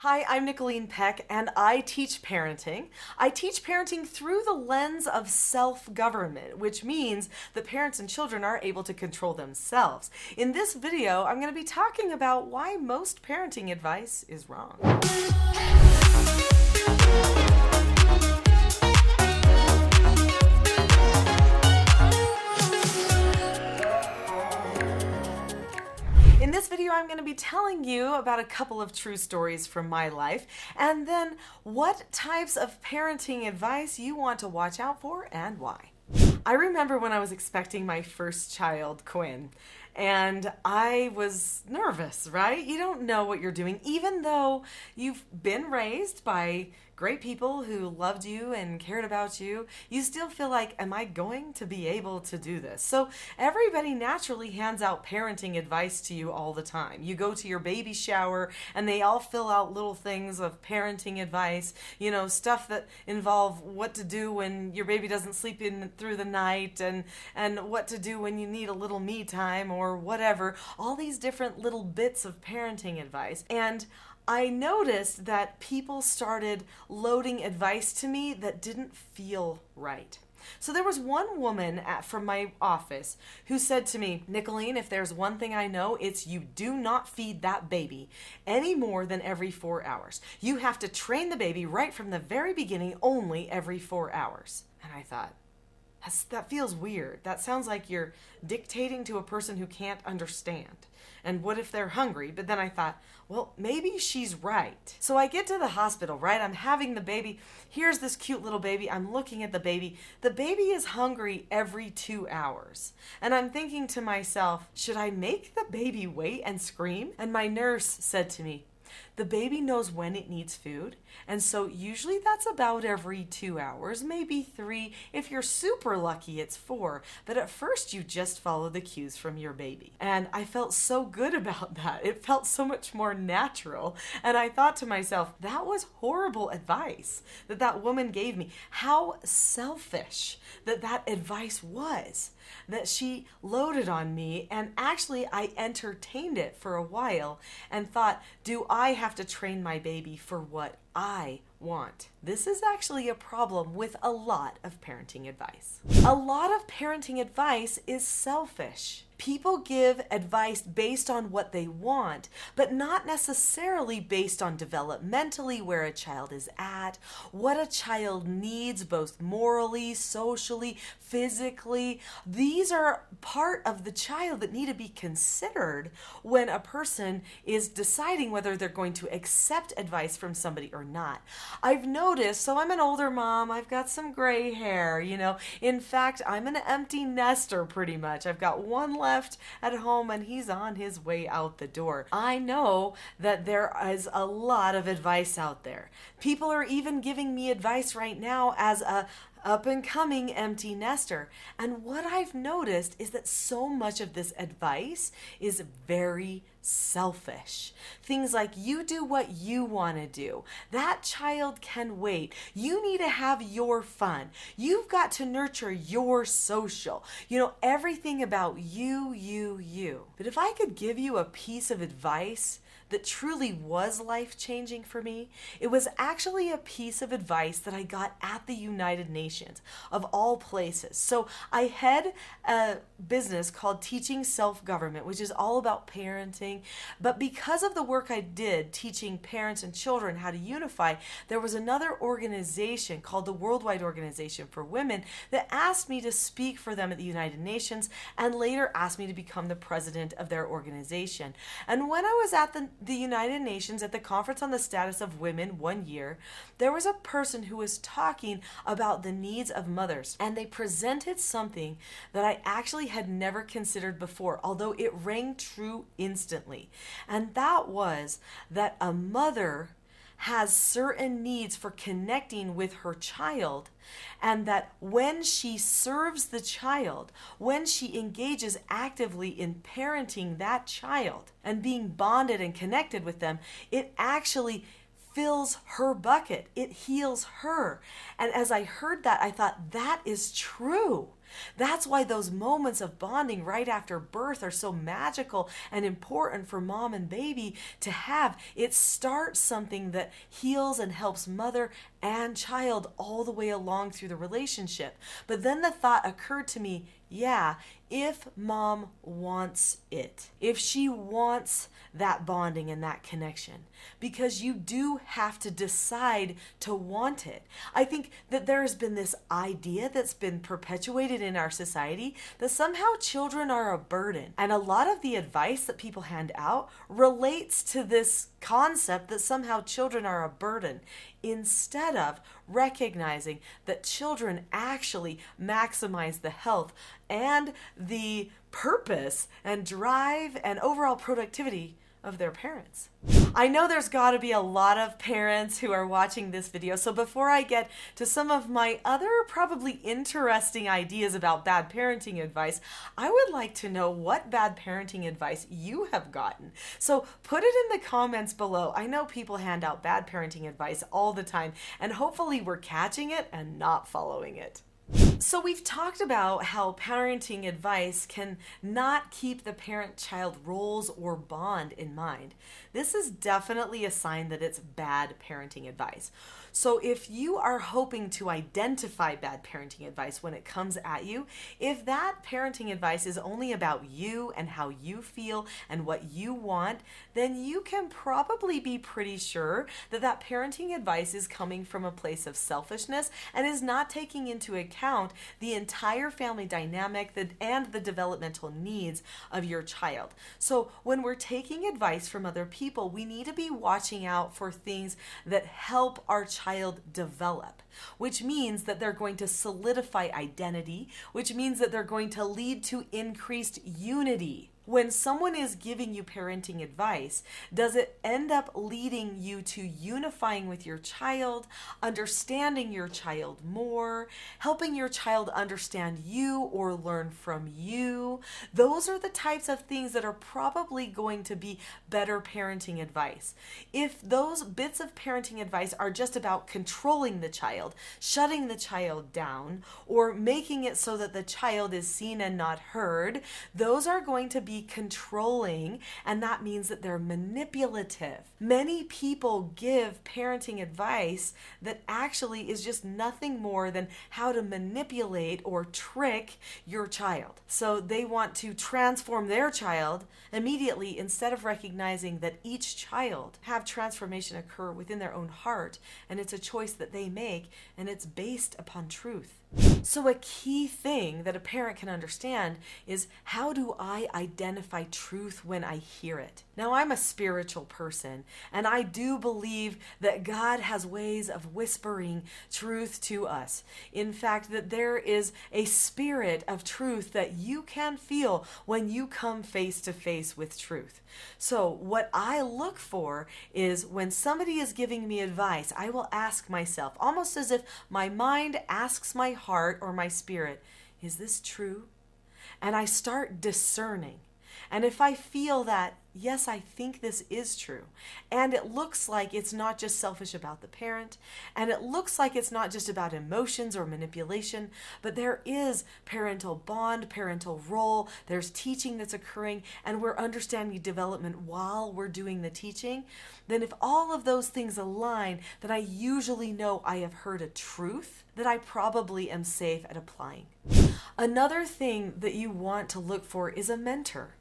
Hi, I'm Nicholeen Peck, and I teach parenting. I teach parenting through the lens of self-government, which means that parents and children are able to control themselves. In this video, I'm going to be talking about why most parenting advice is wrong. In this video, I'm going to be telling you about a couple of true stories from my life, and then what types of parenting advice you want to watch out for and why. I remember when I was expecting my first child, Quinn, and I was nervous, right? You don't know what you're doing, even though you've been raised by great people who loved you and cared about you. You still feel like, am I going to be able to do this? So everybody naturally hands out parenting advice to you all the time. You go to your baby shower and they all fill out little things of parenting advice, you know, stuff that involve what to do when your baby doesn't sleep in through the night and what to do when you need a little me time or whatever. All these different little bits of parenting advice. And I noticed that people started loading advice to me that didn't feel right. So there was one woman from my office who said to me, Nicholeen, if there's one thing I know, it's you do not feed that baby any more than every 4 hours. You have to train the baby right from the very beginning only every 4 hours. And I thought, that feels weird. That sounds like you're dictating to a person who can't understand. And what if they're hungry? But then I thought, well, maybe she's right. So I get to the hospital, right? I'm having the baby. Here's this cute little baby. I'm looking at the baby. The baby is hungry every 2 hours. And I'm thinking to myself, should I make the baby wait and scream? And my nurse said to me, the baby knows when it needs food, and so usually that's about every 2 hours, maybe 3. If you're super lucky, it's 4. But at first, you just follow the cues from your baby. And I felt so good about that. It felt so much more natural. And I thought to myself, that was horrible advice that woman gave me. How selfish that advice was, that she loaded on me. And actually, I entertained it for a while and thought, do I have to train my baby for what I want? This is actually a problem with a lot of parenting advice. A lot of parenting advice is selfish. People give advice based on what they want, but not necessarily based on developmentally where a child is at, what a child needs both morally, socially, physically. These are part of the child that need to be considered when a person is deciding whether they're going to accept advice from somebody or not. I've noticed, so I'm an older mom, I've got some gray hair, you know. In fact, I'm an empty nester pretty much. I've got one left at home and he's on his way out the door. I know that there is a lot of advice out there. People are even giving me advice right now as a up-and-coming empty nester. And what I've noticed is that so much of this advice is very selfish. Things like, you do what you want to do. That child can wait. You need to have your fun. You've got to nurture your social. You know, everything about you. But if I could give you a piece of advice that truly was life-changing for me, it was actually a piece of advice that I got at the United Nations, of all places. So I head a business called Teaching Self-Government, which is all about parenting. But because of the work I did teaching parents and children how to unify, there was another organization called the Worldwide Organization for Women that asked me to speak for them at the United Nations and later asked me to become the president of their organization. And when I was at the United Nations at the Conference on the Status of Women one year, there was a person who was talking about the needs of mothers, and they presented something that I actually had never considered before, although it rang true instantly. And that was that a mother has certain needs for connecting with her child, and that when she serves the child, when she engages actively in parenting that child and being bonded and connected with them, it actually fills her bucket. It heals her. And as I heard that, I thought, that is true. That's why those moments of bonding right after birth are so magical and important for mom and baby to have. It starts something that heals and helps mother and child all the way along through the relationship. But then the thought occurred to me, yeah, if mom wants it, if she wants that bonding and that connection, because you do have to decide to want it. I think that there has been this idea that's been perpetuated in our society that somehow children are a burden. And a lot of the advice that people hand out relates to this concept that somehow children are a burden, instead of recognizing that children actually maximize the health and the purpose and drive and overall productivity of their parents. I know there's got to be a lot of parents who are watching this video, so before I get to some of my other probably interesting ideas about bad parenting advice, I would like to know what bad parenting advice you have gotten. So put it in the comments below. I know people hand out bad parenting advice all the time, and hopefully we're catching it and not following it. So we've talked about how parenting advice can not keep the parent-child roles or bond in mind. This is definitely a sign that it's bad parenting advice. So if you are hoping to identify bad parenting advice when it comes at you, if that parenting advice is only about you and how you feel and what you want, then you can probably be pretty sure that that parenting advice is coming from a place of selfishness and is not taking into account the entire family dynamic and the developmental needs of your child. So when we're taking advice from other people, we need to be watching out for things that help our child develop, which means that they're going to solidify identity, which means that they're going to lead to increased unity. When someone is giving you parenting advice, does it end up leading you to unifying with your child, understanding your child more, helping your child understand you or learn from you? Those are the types of things that are probably going to be better parenting advice. If those bits of parenting advice are just about controlling the child, shutting the child down, or making it so that the child is seen and not heard, those are going to be controlling, and that means that they're manipulative. Many people give parenting advice that actually is just nothing more than how to manipulate or trick your child. So they want to transform their child immediately instead of recognizing that each child have transformation occur within their own heart, and it's a choice that they make, and it's based upon truth. So a key thing that a parent can understand is, how do I identify truth when I hear it? Now, I'm a spiritual person, and I do believe that God has ways of whispering truth to us. In fact, that there is a spirit of truth that you can feel when you come face to face with truth. So what I look for is, when somebody is giving me advice, I will ask myself, almost as if my mind asks my heart or my spirit, is this true? And I start discerning. And if I feel that, yes, I think this is true, and it looks like it's not just selfish about the parent, and it looks like it's not just about emotions or manipulation, but there is parental bond, parental role, there's teaching that's occurring, and we're understanding development while we're doing the teaching, then if all of those things align, then I usually know I have heard a truth that I probably am safe at applying. Another thing that you want to look for is a mentor.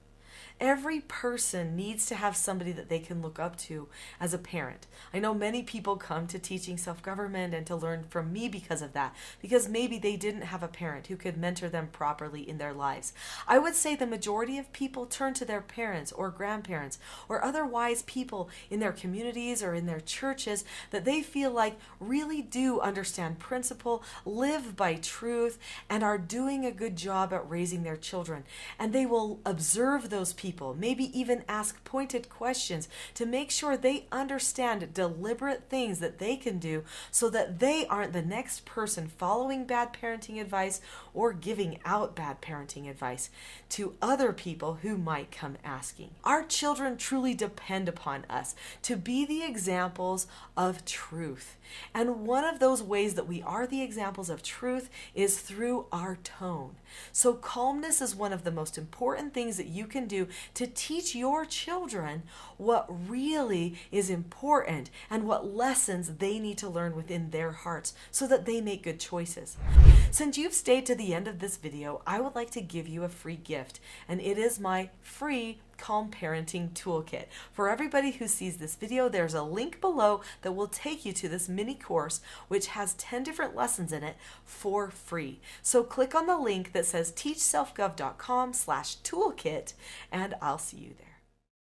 Every person needs to have somebody that they can look up to as a parent. I know many people come to teaching self-government and to learn from me because of that, because maybe they didn't have a parent who could mentor them properly in their lives. I would say the majority of people turn to their parents or grandparents or other wise people in their communities or in their churches that they feel like really do understand principle, live by truth, and are doing a good job at raising their children. And they will observe those people people, maybe even ask pointed questions to make sure they understand deliberate things that they can do so that they aren't the next person following bad parenting advice or giving out bad parenting advice to other people who might come asking. Our children truly depend upon us to be the examples of truth. And one of those ways that we are the examples of truth is through our tone. So calmness is one of the most important things that you can do to teach your children what really is important and what lessons they need to learn within their hearts so that they make good choices. Since you've stayed to the end of this video, I would like to give you a free gift, and it is my free Calm Parenting Toolkit. For everybody who sees this video, there's a link below that will take you to this mini course which has 10 different lessons in it for free. So click on the link that says teachselfgov.com/toolkit and I'll see you there.